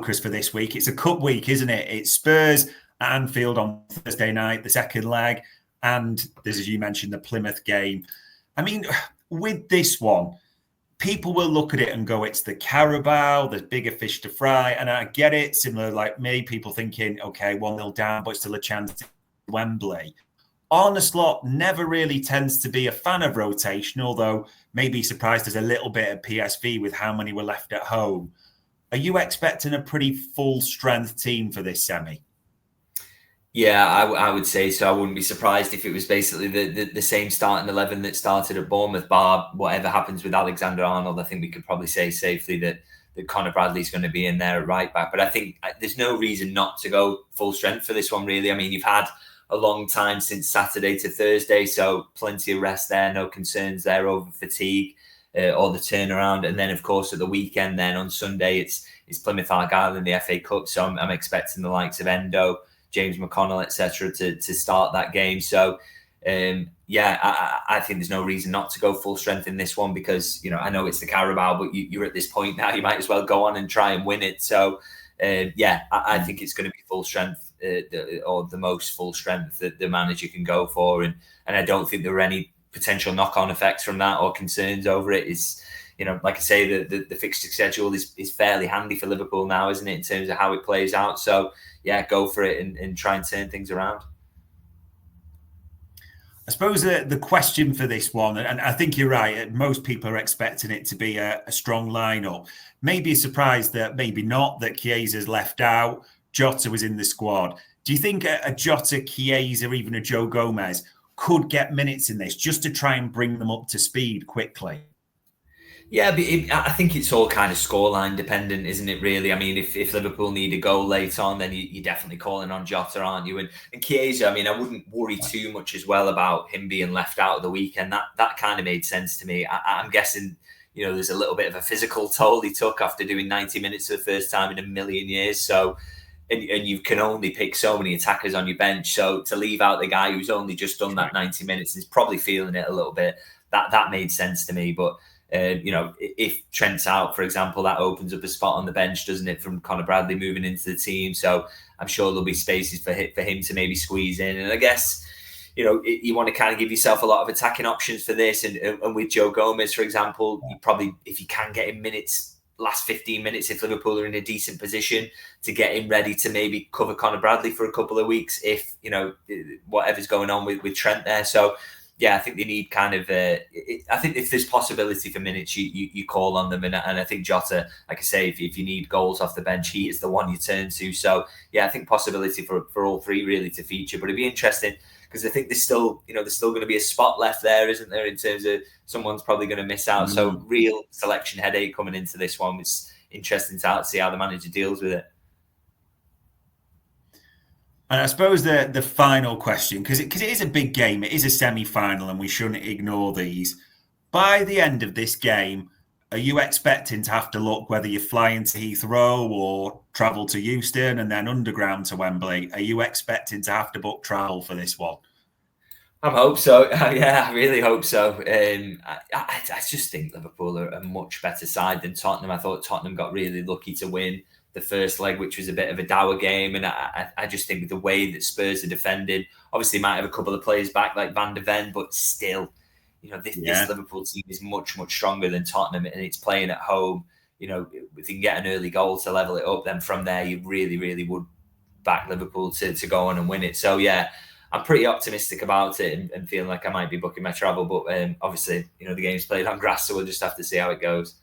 focus for this week. It's a cup week, isn't it? It's Spurs at Anfield on Thursday night, the second leg. And there's, as you mentioned, the Plymouth game. I mean, with this one, people will look at it and go, it's the Carabao, there's bigger fish to fry. And I get it, similar like me, people thinking, okay, 1-0 down, but still a chance at Wembley. Arne Slot never really tends to be a fan of rotation, although maybe surprised there's a little bit of PSV with how many were left at home. Are you expecting a pretty full-strength team for this semi? Yeah, I would say so. I wouldn't be surprised if it was basically the same starting 11 that started at Bournemouth, bar whatever happens with Alexander-Arnold. I think we could probably say safely that Conor Bradley's going to be in there at right back. But I think there's no reason not to go full strength for this one, really. I mean, you've had a long time since Saturday to Thursday, so plenty of rest there, no concerns there over fatigue or the turnaround. And then, of course, at the weekend then on Sunday, it's Plymouth Argyle in the FA Cup. So I'm expecting the likes of Endo, James McConnell, etc., to start that game. So, I think there's no reason not to go full strength in this one because, I know it's the Carabao, but you're at this point now, you might as well go on and try and win it. So, I think it's going to be full strength or the most full strength that the manager can go for. And I don't think there are any potential knock-on effects from that or concerns over it. Is like I say, the fixture schedule is fairly handy for Liverpool now, isn't it, in terms of how it plays out? So, yeah, go for it and try and turn things around. I suppose the question for this one, and I think you're right, most people are expecting it to be a strong lineup. Maybe a surprise that maybe not, that Chiesa's left out. Jota was in the squad. Do you think a Jota, Chiesa, even a Joe Gomez could get minutes in this just to try and bring them up to speed quickly? Yeah, but I think it's all kind of scoreline dependent, isn't it, really? I mean, if Liverpool need a goal late on, then you're definitely calling on Jota, aren't you? And Chiesa, I mean, I wouldn't worry too much as well about him being left out of the weekend. That kind of made sense to me. I'm guessing, there's a little bit of a physical toll he took after doing 90 minutes for the first time in a million years. So, and you can only pick so many attackers on your bench. So to leave out the guy who's only just done that 90 minutes is probably feeling it a little bit. That made sense to me. But if Trent's out, for example, that opens up a spot on the bench, doesn't it, from Conor Bradley moving into the team? So I'm sure there'll be spaces for him to maybe squeeze in. And I guess, you want to kind of give yourself a lot of attacking options for this. And with Joe Gomez, for example, you probably, if you can get him minutes, last 15 minutes, if Liverpool are in a decent position to get him ready to maybe cover Conor Bradley for a couple of weeks, if, whatever's going on with Trent there. So, yeah, I think they need kind of. I think if there's possibility for minutes, you call on them, and I think Jota, like I say, if you need goals off the bench, he is the one you turn to. So yeah, I think possibility for all three really to feature, but it'd be interesting because I think there's still going to be a spot left there, isn't there? In terms of someone's probably going to miss out. Mm-hmm. So real selection headache coming into this one. It's interesting to see how the manager deals with it. And I suppose the final question, because it is a big game, it is a semi-final, and we shouldn't ignore these. By the end of this game, are you expecting to have to look whether you fly into Heathrow or travel to Euston and then underground to Wembley? Are you expecting to have to book travel for this one? I hope so. Yeah, I really hope so. I just think Liverpool are a much better side than Tottenham. I thought Tottenham got really lucky to win the first leg, which was a bit of a dour game. And I just think with the way that Spurs are defending, obviously might have a couple of players back like Van de Ven, but still, this Liverpool team is much, much stronger than Tottenham, and it's playing at home. If you can get an early goal to level it up, then from there, you really, really would back Liverpool to go on and win it. So, yeah, I'm pretty optimistic about it and feeling like I might be booking my travel. But obviously, the game's played on grass, so we'll just have to see how it goes.